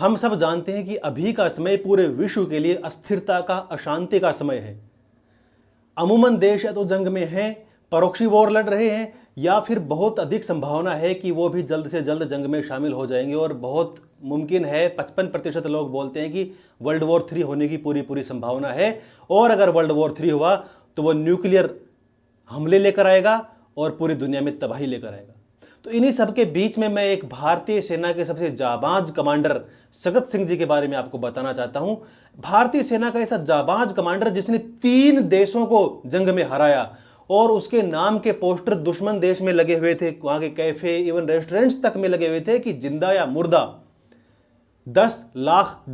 हम सब जानते हैं कि अभी का समय पूरे विश्व के लिए अस्थिरता का, अशांति का समय है। अमूमन देश या तो जंग में हैं, परोक्षी वॉर लड़ रहे हैं, या फिर बहुत अधिक संभावना है कि वो भी जल्द से जल्द जंग में शामिल हो जाएंगे। और बहुत मुमकिन है, 55% लोग बोलते हैं कि वर्ल्ड वॉर 3 होने की पूरी पूरी संभावना है। और अगर वर्ल्ड वॉर 3 हुआ तो वो न्यूक्लियर हमले लेकर आएगा और पूरी दुनिया में तबाही लेकर आएगा। तो इन्हीं सब के बीच में मैं एक भारतीय सेना के सबसे जाबाज कमांडर सगत सिंह जी के बारे में आपको बताना चाहता हूं। भारतीय सेना का ऐसा जाबाज कमांडर जिसने 3 देशों को जंग में हराया, और उसके नाम के पोस्टर दुश्मन देश में लगे हुए थे, वहां के कैफे इवन रेस्टोरेंट्स तक में लगे हुए थे कि जिंदा या मुर्दा। $10 लाख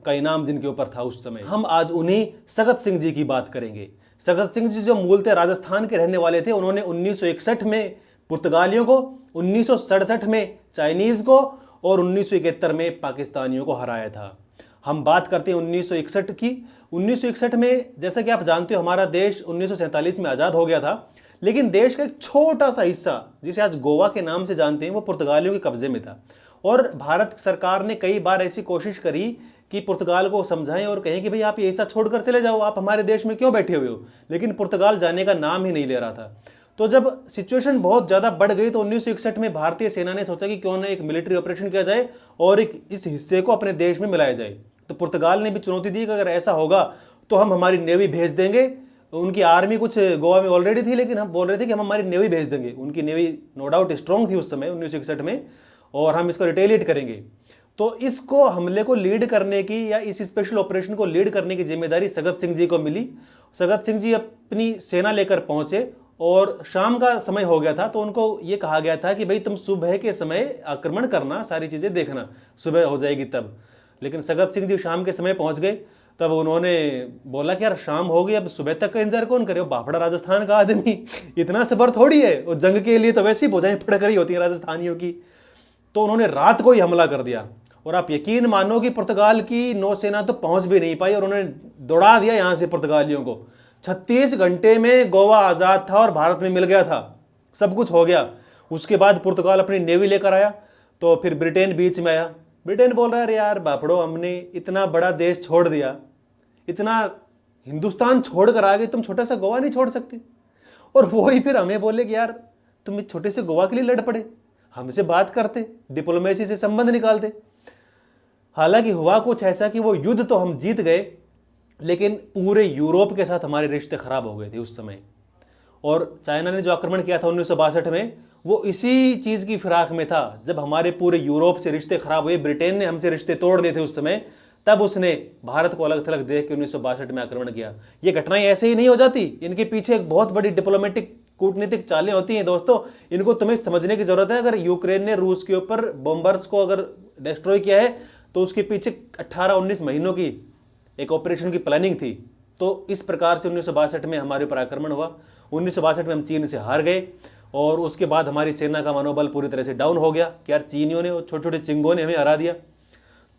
का इनाम जिनके ऊपर था उस समय। हम आज उन्हीं सगत सिंह जी की बात करेंगे। सगत सिंह जी जो मूलतः राजस्थान के रहने वाले थे, उन्होंने 1961 में पुर्तगालियों को, 1967 में चाइनीज को और 1971 में पाकिस्तानियों को हराया था। हम बात करते हैं 1961 की। 1961 में जैसा कि आप जानते हो, हमारा देश 1947 में आज़ाद हो गया था, लेकिन देश का एक छोटा सा हिस्सा जिसे आज गोवा के नाम से जानते हैं, वो पुर्तगालियों के कब्जे में था। और भारत सरकार ने कई बार ऐसी कोशिश करी कि पुर्तगाल को समझाएं और कहें कि भाई आप ये हिस्सा छोड़कर चले जाओ, आप हमारे देश में क्यों बैठे हुए हो, लेकिन पुर्तगाल जाने का नाम ही नहीं ले रहा था। तो जब सिचुएशन बहुत ज़्यादा बढ़ गई तो 1961 में भारतीय सेना ने सोचा कि क्यों ना एक मिलिट्री ऑपरेशन किया जाए और इस हिस्से को अपने देश में मिलाया जाए। तो पुर्तगाल ने भी चुनौती दी कि अगर ऐसा होगा तो हम हमारी नेवी भेज देंगे। उनकी आर्मी कुछ गोवा में ऑलरेडी थी, लेकिन हम बोल रहे थे कि हम हमारी नेवी भेज देंगे। उनकी नेवी नो डाउट स्ट्रॉन्ग थी उस समय 1961 में, और हम इसको रिटेलिएट करेंगे। तो इसको हमले को लीड करने की या इस स्पेशल ऑपरेशन को लीड करने की जिम्मेदारी सगत सिंह जी को मिली। सगत सिंह जी अपनी सेना लेकर पहुंचे और शाम का समय हो गया था, तो उनको ये कहा गया था कि भाई तुम सुबह के समय आक्रमण करना, सारी चीज़ें देखना, सुबह हो जाएगी तब। लेकिन सगत सिंह जी शाम के समय पहुंच गए। तब उन्होंने बोला कि यार शाम हो गई, अब सुबह तक का इंतजार कौन करे, बाफड़ा राजस्थान का आदमी, इतना सबर थोड़ी है। और जंग के लिए तो वैसे ही भुजाएं फड़ रही होती हैं राजस्थानियों की। तो उन्होंने रात को ही हमला कर दिया, और आप यकीन मानो कि पुर्तगाल की नौसेना तो पहुंच भी नहीं पाई, और उन्होंने दौड़ा दिया यहाँ से पुर्तगालियों को। 36 घंटे में गोवा आज़ाद था और भारत में मिल गया था, सब कुछ हो गया। उसके बाद पुर्तगाल अपनी नेवी लेकर आया, तो फिर ब्रिटेन बीच में आया। ब्रिटेन बोल रहा है यार बापड़ो, हमने इतना बड़ा देश छोड़ दिया, इतना हिंदुस्तान छोड़कर आ गए, तुम छोटा सा गोवा नहीं छोड़ सकते। और वही फिर हमें बोले कि यार तुम इस छोटे से गोवा के लिए लड़ पड़े, हमसे बात करते, डिप्लोमेसी से संबंध निकालते। हालांकि हुआ कुछ ऐसा कि वो युद्ध तो हम जीत गए, लेकिन पूरे यूरोप के साथ हमारे रिश्ते खराब हो गए थे उस समय। और चाइना ने जो आक्रमण किया था 1962 में, वो इसी चीज़ की फिराक में था। जब हमारे पूरे यूरोप से रिश्ते खराब हुए, ब्रिटेन ने हमसे रिश्ते तोड़ दिए थे उस समय, तब उसने भारत को अलग थलग देख के 1962 में आक्रमण किया। ये घटनाएं ऐसे ही नहीं हो जाती, इनके पीछे एक बहुत बड़ी डिप्लोमेटिक कूटनीतिक चालें होती हैं दोस्तों। इनको तुम्हें समझने की जरूरत है। अगर यूक्रेन ने रूस के ऊपर बॉम्बर्स को अगर डिस्ट्रॉय किया है, तो उसके पीछे 18-19 महीनों की एक ऑपरेशन की प्लानिंग थी। तो इस प्रकार से 1962 में हमारे ऊपर आक्रमण हुआ। 1962 में हम चीन से हार गए, और उसके बाद हमारी सेना का मनोबल पूरी तरह से डाउन हो गया कि यार चीनियों ने, छोटे छोटे चिंगों ने हमें हरा दिया।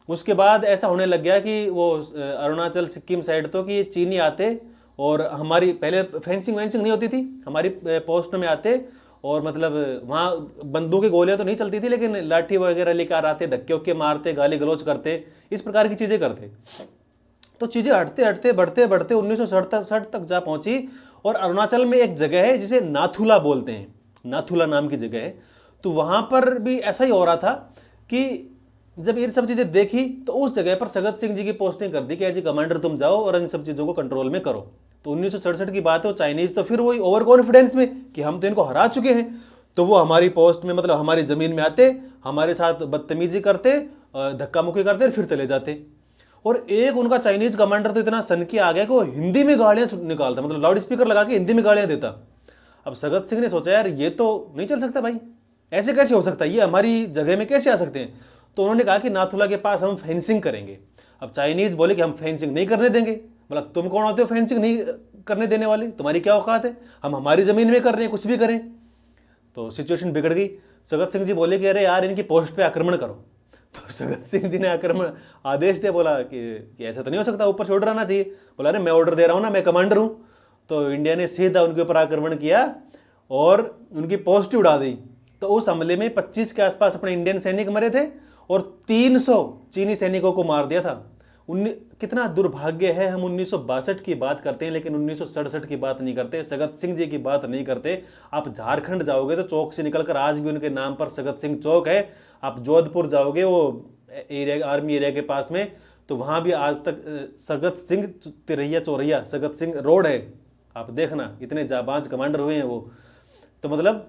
उसके बाद ऐसा होने लग गया कि वो अरुणाचल सिक्किम साइड तो कि चीनी आते, और हमारी पहले फेंसिंग वेंसिंग नहीं होती थी, हमारी पोस्ट में आते, और मतलब वहाँ बंदूक की गोलियां तो नहीं चलती थी, लेकिन लाठी वगैरह लेकर आते, धक्के उक्के मारते, गाली गलौज करते, इस प्रकार की चीज़ें करते। तो चीज़ें हटते हटते बढ़ते बढ़ते 1967 तक जा पहुंची। और अरुणाचल में एक जगह है जिसे नाथुला बोलते हैं, नाथुला नाम की जगह है। तो वहाँ पर भी ऐसा ही हो रहा था कि जब ये सब चीज़ें देखी, तो उस जगह पर सगत सिंह जी की पोस्टिंग कर दी कि एज ए कमांडर तुम जाओ और इन सब चीज़ों को कंट्रोल में करो। तो 1967 की बात है। चाइनीज़ तो फिर वही ओवर कॉन्फिडेंस में कि हम तो इनको हरा चुके हैं, तो वो हमारी पोस्ट में, मतलब हमारी ज़मीन में आते, हमारे साथ बदतमीजी करते, धक्का मुक्की करते, फिर चले जाते। और एक उनका चाइनीज कमांडर तो इतना सनकी आ गया कि वो हिंदी में गालियाँ निकालता, मतलब लाउड स्पीकर लगा के हिंदी में गालियाँ देता। अब सगत सिंह ने सोचा यार ये तो नहीं चल सकता भाई, ऐसे कैसे हो सकता है, ये हमारी जगह में कैसे आ सकते हैं। तो उन्होंने कहा कि नाथुला के पास हम फेंसिंग करेंगे। अब चाइनीज बोले कि हम फेंसिंग नहीं करने देंगे। बोला तुम कौन होते हो फेंसिंग नहीं करने देने वाले, तुम्हारी क्या औकात है, हम हमारी ज़मीन में कर रहे हैं, कुछ भी करें। तो सिचुएशन बिगड़ गई। सगत सिंह जी बोले कि अरे यार इनकी पोस्ट पे आक्रमण करो। तो सगत सिंह जी ने आक्रमण आदेश दिया, बोला कि ऐसा तो नहीं हो सकता, ऊपर से ऑर्डर आना चाहिए। बोला अरे मैं ऑर्डर दे रहा हूँ ना, मैं कमांडर हूँ। तो इंडिया ने सीधा उनके ऊपर आक्रमण किया और उनकी पोस्ट ही उड़ा दी। तो उस हमले में 25 के आसपास अपने इंडियन सैनिक मरे थे और 300 चीनी सैनिकों को मार दिया था। कितना दुर्भाग्य है, हम 1962 की बात करते हैं लेकिन 1967 की बात नहीं करते, सगत सिंह जी की बात नहीं करते। आप झारखंड जाओगे तो चौक से निकलकर आज भी उनके नाम पर सगत सिंह चौक है। आप जोधपुर जाओगे वो एरिया, आर्मी एरिया के पास में, तो वहाँ भी आज तक सगत सिंह तिरैया चौरैया सगत सिंह रोड है। आप देखना, इतने जाबाज कमांडर हुए हैं वो। तो मतलब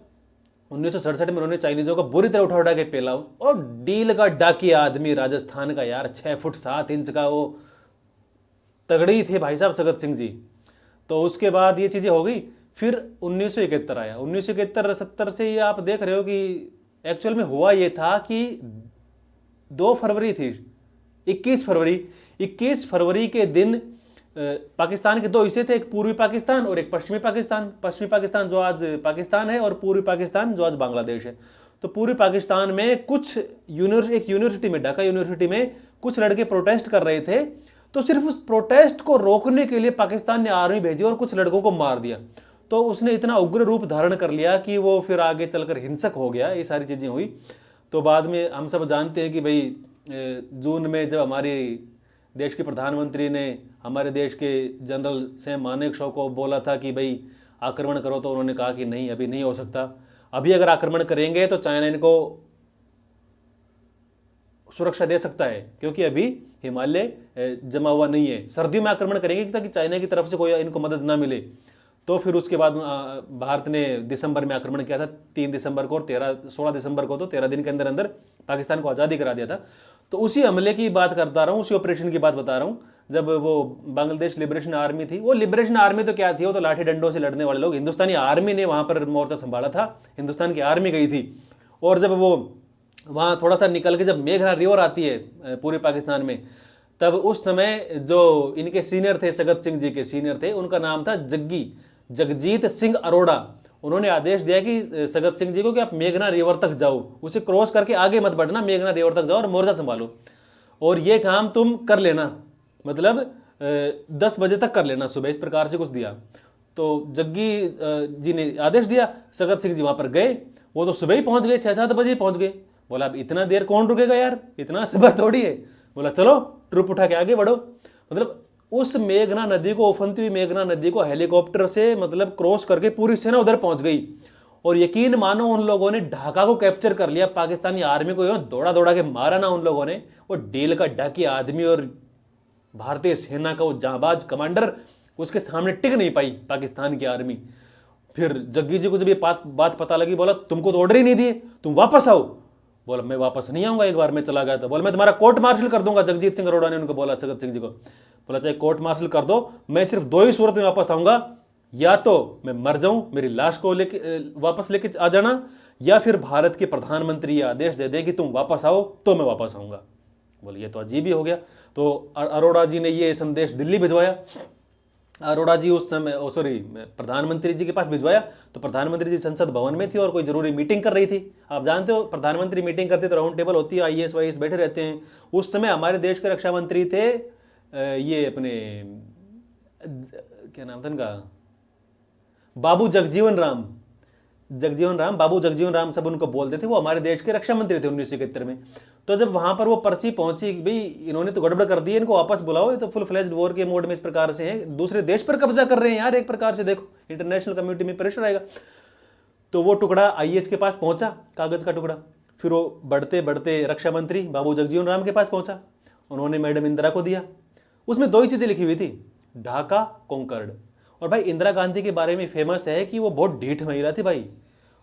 1967 में उन्होंने चाइनीजों को बुरी तरह उठा उठा के पेला, और डील का डाकिया आदमी राजस्थान का यार, 6 फुट 7 इंच का वो तगड़ी थे भाई साहब सगत सिंह जी। तो उसके बाद ये चीज़ें हो गई। फिर 1971 आया। 1971-70 से ये आप देख रहे हो कि एक्चुअल में हुआ ये था कि 2 फरवरी थी, 21 फरवरी के दिन पाकिस्तान के 2 हिस्से थे, एक पूर्वी पाकिस्तान और एक पश्चिमी पाकिस्तान। पश्चिमी पाकिस्तान जो आज पाकिस्तान है और पूर्वी पाकिस्तान जो आज बांग्लादेश है। तो पूर्वी पाकिस्तान में कुछ एक यूनिवर्सिटी में, ढाका यूनिवर्सिटी में कुछ लड़के प्रोटेस्ट कर रहे थे। तो सिर्फ उस प्रोटेस्ट को रोकने के लिए पाकिस्तान ने आर्मी भेजी और कुछ लड़कों को मार दिया। तो उसने इतना उग्र रूप धारण कर लिया कि वो फिर आगे चलकर हिंसक हो गया, ये सारी चीज़ें हुई। तो बाद में हम सब जानते हैं कि भाई जून में जब हमारी देश के प्रधानमंत्री ने हमारे देश के जनरल सैम मानेकशॉ को बोला था कि भाई आक्रमण करो, तो उन्होंने कहा कि नहीं, अभी नहीं हो सकता। अभी अगर आक्रमण करेंगे तो चाइना इनको सुरक्षा दे सकता है, क्योंकि अभी हिमालय जमा हुआ नहीं है। सर्दियों में आक्रमण करेंगे ताकि चाइना की तरफ से कोई इनको मदद ना मिले। तो फिर उसके बाद भारत ने दिसंबर में आक्रमण किया था, 3 दिसंबर को, और 16 दिसंबर को, तो 13 दिन के अंदर अंदर पाकिस्तान को आज़ादी करा दिया था। तो उसी हमले की बात करता रहा हूँ, उसी ऑपरेशन की बात बता रहा हूँ। जब वो बांग्लादेश लिबरेशन आर्मी थी, वो लिबरेशन आर्मी तो क्या थी, वो तो लाठी डंडों से लड़ने वाले लोग। हिंदुस्तानी आर्मी ने वहाँ पर मोर्चा संभाला था, हिंदुस्तान की आर्मी गई थी। और जब वो वहाँ थोड़ा सा निकल के जब मेघना रिवर आती है पूरे पाकिस्तान में, तब उस समय जो इनके सीनियर थे, सगत सिंह जी के सीनियर थे, उनका नाम था जगजीत सिंह अरोड़ा। उन्होंने आदेश दिया कि सगत सिंह जी को कि आप मेघना रिवर तक जाओ, उसे क्रॉस करके आगे मत बढ़ना, मेघना रिवर तक जाओ और मोर्चा संभालो, और ये काम तुम कर लेना, मतलब 10 बजे तक कर लेना सुबह, इस प्रकार से कुछ दिया। तो जग्गी जी ने आदेश दिया, सगत सिंह जी वहाँ पर गए। वो तो सुबह ही पहुँच गए, 6-7 बजे पहुँच गए। बोला अब इतना देर कौन रुकेगा यार, इतना सबर थोड़ी है। बोला चलो ट्रुप उठा के आगे बढ़ो। मतलब उस मेघना नदी को, उफनती हुई मेघना नदी को हेलीकॉप्टर से मतलब क्रॉस करके पूरी सेना उधर पहुंच गई। और यकीन मानो उन लोगों ने ढाका को कैप्चर कर लिया। पाकिस्तानी आर्मी को दौड़ा दौड़ा के मारा ना उन लोगों ने। वो डील का डाकिया आदमी और भारतीय सेना का वो जांबाज कमांडर, उसके सामने टिक नहीं पाई पाकिस्तान की आर्मी। फिर जग्गी जी को जब ये बात पता लगी, बोला तुमको तो ऑर्डर ही नहीं दिए, तुम वापस आओ। बोला मैं वापस नहीं आऊंगा, एक बार मैं चला गया था। बोला मैं तुम्हारा कोर्ट मार्शल कर दूंगा। जगजीत सिंह अरोड़ा ने उनको बोला, सगत सिंह जी को, बोला चाहे कोर्ट मार्शल कर दो, मैं सिर्फ 2 ही सूरत में वापस आऊंगा, या तो मैं मर जाऊं, मेरी लाश को वापस लेके आ जाना, या फिर भारत के प्रधानमंत्री ये आदेश दे दें कि तुम वापस आओ तो मैं वापस आऊंगा। बोले ये तो अजीब ही हो गया। तो अरोड़ा जी ने ये संदेश दिल्ली भिजवाया। अरोड़ा जी उस समय प्रधानमंत्री जी के पास भिजवाया। तो प्रधानमंत्री जी संसद भवन में थी और कोई जरूरी मीटिंग कर रही थी। आप जानते हो प्रधानमंत्री मीटिंग करते तो राउंड टेबल होती है, IAS वाईएएस बैठे रहते हैं। उस समय हमारे देश के रक्षा मंत्री थे ये अपने क्या नाम था इनका, बाबू जगजीवन राम, बाबू जगजीवन राम सब उनको बोलते थे। वो हमारे देश के रक्षा मंत्री थे 1971 में। तो जब वहां पर वो पर्ची पहुंची, भाई इन्होंने तो गड़बड़ कर दी है, इनको वापस बुलाओ, ये तो फुल फ्लेज्ड वॉर के मोड में इस प्रकार से हैं, दूसरे देश पर कब्जा कर रहे हैं यार, एक प्रकार से देखो इंटरनेशनल कम्युनिटी में प्रेशर आएगा। तो वो टुकड़ा IAS के पास पहुंचा, कागज का टुकड़ा। फिर वो बढ़ते बढ़ते रक्षा मंत्री बाबू जगजीवन राम के पास पहुंचा। उन्होंने मैडम इंदिरा को दिया। उसमें 2 ही चीजें लिखी हुई थी, ढाका कॉन्कर्ड। और भाई इंदिरा गांधी के बारे में फेमस है कि वो बहुत ढीठ महिला थी भाई,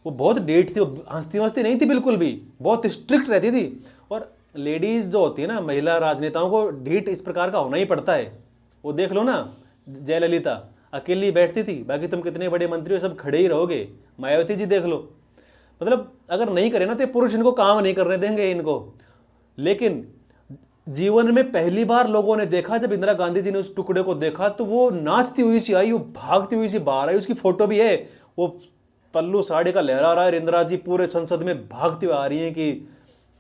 वो बहुत ढीठ थी, वो हंसती वंसती नहीं थी बिल्कुल भी, बहुत स्ट्रिक्ट रहती थी। और लेडीज जो होती है ना, महिला राजनेताओं को ढीठ इस प्रकार का होना ही पड़ता है। वो देख लो ना, जयललिता अकेली बैठती थी, बाकी तुम कितने बड़े मंत्री हो सब खड़े ही रहोगे। मायावती जी देख लो, मतलब अगर नहीं करे ना तो पुरुष इनको काम नहीं करने देंगे इनको। लेकिन जीवन में पहली बार लोगों ने देखा, जब इंदिरा गांधी जी ने उस टुकड़े को देखा तो वो नाचती हुई सी आई, वो भागती हुई सी बाहर आई। उसकी फोटो भी है, वो पल्लू साड़ी का लहरा रहा है, इंदिरा जी पूरे संसद में भागती हुई आ रही हैं कि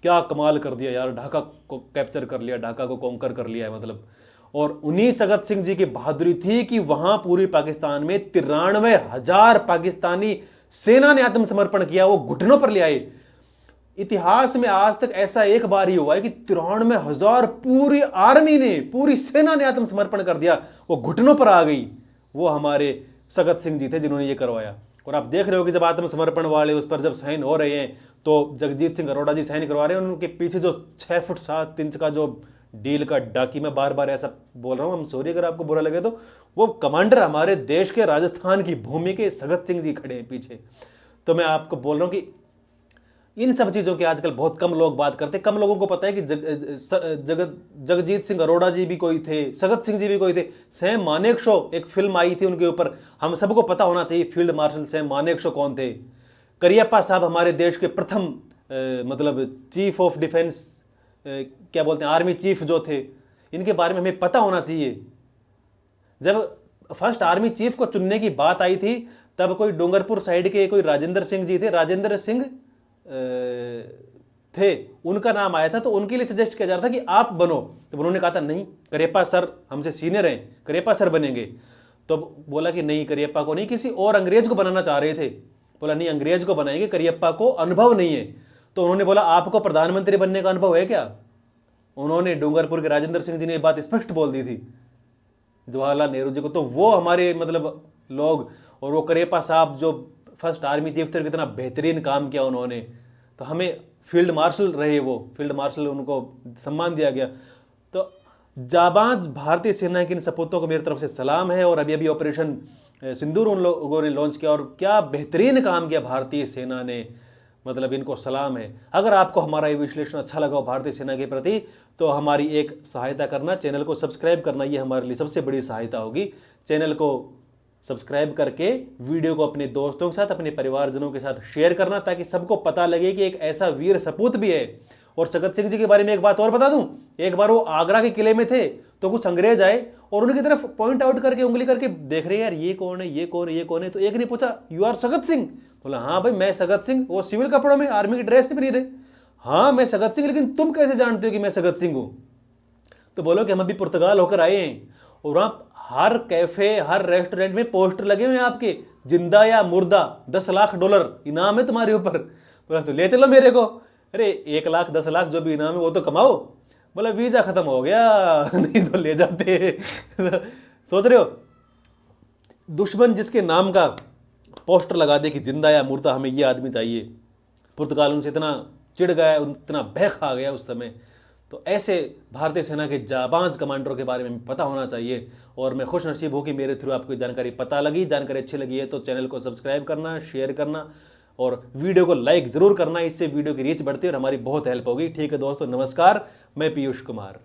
क्या कमाल कर दिया यार, ढाका को कैप्चर कर लिया, ढाका को कॉन्कर कर लिया है मतलब। और उन्हीं सगत सिंह जी की बहादुरी थी कि वहां पूरी पाकिस्तान में 93,000 पाकिस्तानी सेना ने आत्मसमर्पण किया, वो घुटनों पर ले आए। इतिहास में आज तक ऐसा एक बार ही हुआ है कि 93,000 पूरी आर्मी ने, पूरी सेना ने आत्मसमर्पण कर दिया, वो घुटनों पर आ गई। वो हमारे सगत सिंह जी थे जिन्होंने ये करवाया। और आप देख रहे हो कि जब आत्मसमर्पण वाले उस पर जब साइन हो रहे हैं तो जगजीत सिंह अरोड़ा जी साइन करवा रहे हैं, उनके पीछे जो 6 फुट 7 इंच का जो डील का डाकी, मैं बार बार ऐसा बोल रहा हूँ, हम सॉरी अगर आपको बुरा लगे, तो वो कमांडर हमारे देश के राजस्थान की भूमि के सगत सिंह जी खड़े हैं पीछे। तो मैं आपको बोल रहा हूँ कि इन सब चीज़ों की आजकल बहुत कम लोग बात करते, कम लोगों को पता है कि जगजीत सिंह अरोड़ा जी भी कोई थे, सगत सिंह जी भी कोई थे। सैम मानेकशॉ एक फिल्म आई थी उनके ऊपर, हम सबको पता होना चाहिए फील्ड मार्शल सैम मानेकशॉ कौन थे। करियप्पा साहब हमारे देश के प्रथम मतलब चीफ ऑफ डिफेंस, क्या बोलते हैं, आर्मी चीफ जो थे, इनके बारे में हमें पता होना चाहिए। जब फर्स्ट आर्मी चीफ को चुनने की बात आई थी तब कोई डूंगरपुर साइड के कोई राजेंद्र सिंह जी थे, राजेंद्र सिंह थे, उनका नाम आया था, तो उनके लिए सजेस्ट किया जा रहा था कि आप बनो। तो उन्होंने कहा था नहीं, करियप्पा सर हमसे सीनियर हैं, करियप्पा सर बनेंगे। तो बोला कि नहीं, करियप्पा को नहीं, किसी और अंग्रेज को बनाना चाह रहे थे। बोला नहीं, अंग्रेज को बनाएंगे, करियप्पा को अनुभव नहीं है। तो उन्होंने बोला आपको प्रधानमंत्री बनने का अनुभव है क्या? उन्होंने डूंगरपुर के राजेंद्र सिंह जी ने बात स्पष्ट बोल दी थी जवाहरलाल नेहरू जी को। तो वो हमारे मतलब लोग, और वो करियप्पा साहब जो फर्स्ट आर्मी चीफ थे, कितना बेहतरीन काम किया उन्होंने। तो हमें फील्ड मार्शल रहे, वो फील्ड मार्शल, उनको सम्मान दिया गया। तो जाबाज भारतीय सेना के इन सपूतों को मेरी तरफ से सलाम है। और अभी अभी ऑपरेशन सिंदूर उन लोगों ने लॉन्च किया और क्या बेहतरीन काम किया भारतीय सेना ने, मतलब इनको सलाम है। अगर आपको हमारा ये विश्लेषण अच्छा लगा हो भारतीय सेना के प्रति, तो हमारी एक सहायता करना, चैनल को सब्सक्राइब करना, ये हमारे लिए सबसे बड़ी सहायता होगी। चैनल को सब्सक्राइब करके वीडियो को अपने दोस्तों के साथ, अपने परिवारजनों के साथ शेयर करना, ताकि सबको पता लगे कि एक ऐसा वीर सपूत भी है। और सगत सिंह जी के बारे में एक बात और बता दूं, एक बार वो आगरा के किले में थे तो कुछ अंग्रेज आए और उनकी तरफ पॉइंट आउट करके उंगली करके देख रहे हैं, यार ये कौन है, ये कौन है, ये कौन है। तो एक ने पूछा यू आर सगत सिंह? बोला हाँ भाई मैं सगत सिंह। वो सिविल कपड़ों में, आर्मी की ड्रेस में नहीं थे। हाँ मैं सगत सिंह, लेकिन तुम कैसे जानते हो कि मैं सगत सिंह हूं? तो बोलो कि हम अभी पुर्तगाल होकर आए हैं और वहां हर कैफे, हर रेस्टोरेंट में पोस्टर लगे हुए हैं आपके, जिंदा या मुर्दा, $10 लाख इनाम है तुम्हारे ऊपर। बोला तो ले चलो मेरे को। अरे 1 लाख 10 लाख जो भी इनाम है वो तो कमाओ। बोला वीजा खत्म हो गया नहीं तो ले जाते सोच रहे हो, दुश्मन जिसके नाम का पोस्टर लगा दे कि जिंदा या मुर्दा, हमें ये आदमी चाहिए। पुर्तगाल उनसे इतना चिढ़ गया, इतना भय खा गया उस समय। तो ऐसे भारतीय सेना के जाबाज कमांडरों के बारे में पता होना चाहिए। और मैं खुश नसीब हूँ कि मेरे थ्रू आपको जानकारी पता लगी। जानकारी अच्छी लगी है तो चैनल को सब्सक्राइब करना, शेयर करना और वीडियो को लाइक ज़रूर करना। इससे वीडियो की रीच बढ़ती है और हमारी बहुत हेल्प होगी। ठीक है दोस्तों, नमस्कार, मैं पीयूष कुमार।